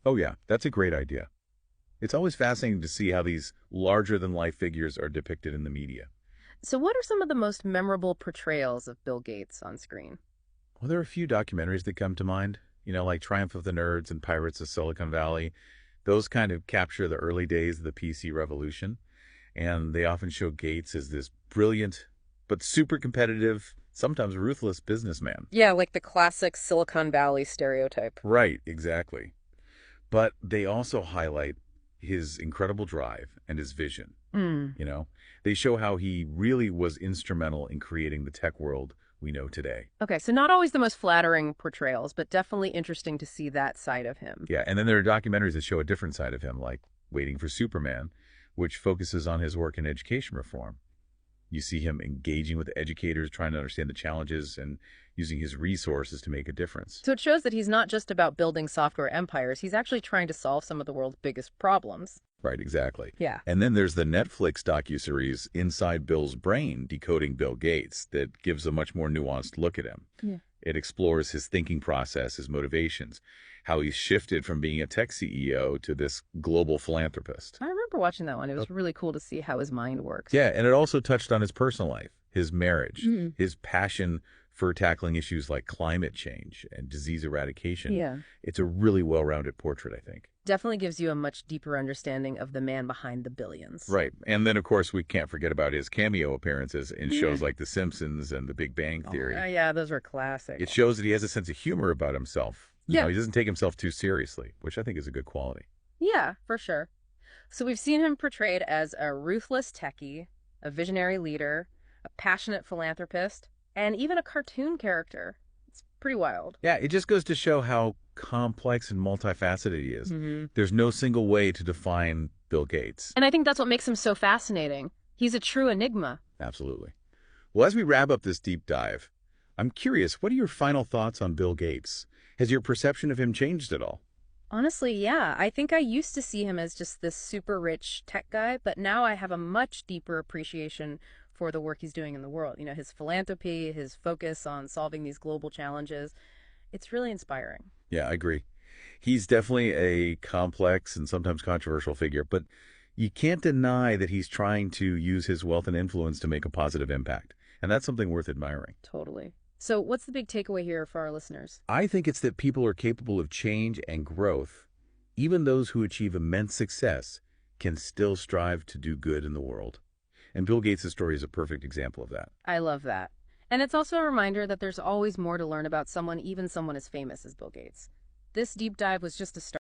Oh, yeah, that's a great idea. It's always fascinating to see how these larger-than-life figures are depicted in the media. So, what are some of the most memorable portrayals of Bill Gates on screen? Well, there are a few documentaries that come to mind, like Triumph of the Nerds and Pirates of Silicon Valley. Those kind of capture the early days of the PC revolution, and they often show Gates as this brilliant but super competitive, sometimes ruthless businessman. Yeah, like the classic Silicon Valley stereotype. Right, exactly. But they also highlight his incredible drive and his vision. Mm. You know, they show how he really was instrumental in creating the tech world we know today. Okay, so not always the most flattering portrayals, but definitely interesting to see that side of him. Yeah, and then there are documentaries that show a different side of him, like Waiting for Superman, which focuses on his work in education reform. You see him engaging with educators, trying to understand the challenges and using his resources to make a difference. So it shows that he's not just about building software empires, he's actually trying to solve some of the world's biggest problems. Right, exactly. Yeah. And then there's the Netflix docuseries Inside Bill's Brain, Decoding Bill Gates, that gives a much more nuanced look at him. Yeah. It explores his thinking process, his motivations, how he's shifted from being a tech CEO to this global philanthropist. I remember watching that one. It was really cool to see how his mind works. Yeah, and it also touched on his personal life, his marriage, Mhm. his passion for tackling issues like climate change and disease eradication. Yeah. It's a really well-rounded portrait, I think. Definitely gives you a much deeper understanding of the man behind the billions. Right. And then, of course, we can't forget about his cameo appearances in shows like The Simpsons and The Big Bang Theory. Yeah, those were classic. It shows that he has a sense of humor about himself. Yeah. He doesn't take himself too seriously, which I think is a good quality. Yeah, for sure. So we've seen him portrayed as a ruthless techie, a visionary leader, a passionate philanthropist, and even a cartoon character. It's pretty wild. Yeah, it just goes to show how complex and multifaceted he is. Mm-hmm. There's no single way to define Bill Gates. And I think that's what makes him so fascinating. He's a true enigma. Absolutely. Well, as we wrap up this deep dive, I'm curious, what are your final thoughts on Bill Gates? Has your perception of him changed at all? Honestly, yeah. I think I used to see him as just this super rich tech guy, but now I have a much deeper appreciation for the work he's doing in the world. You know, his philanthropy, his focus on solving these global challenges. It's really inspiring. Yeah, I agree. He's definitely a complex and sometimes controversial figure, but you can't deny that he's trying to use his wealth and influence to make a positive impact. And that's something worth admiring. Totally. So, what's the big takeaway here for our listeners? I think it's that people are capable of change and growth. Even those who achieve immense success can still strive to do good in the world. And Bill Gates' story is a perfect example of that. I love that. And it's also a reminder that there's always more to learn about someone, even someone as famous as Bill Gates. This deep dive was just a start.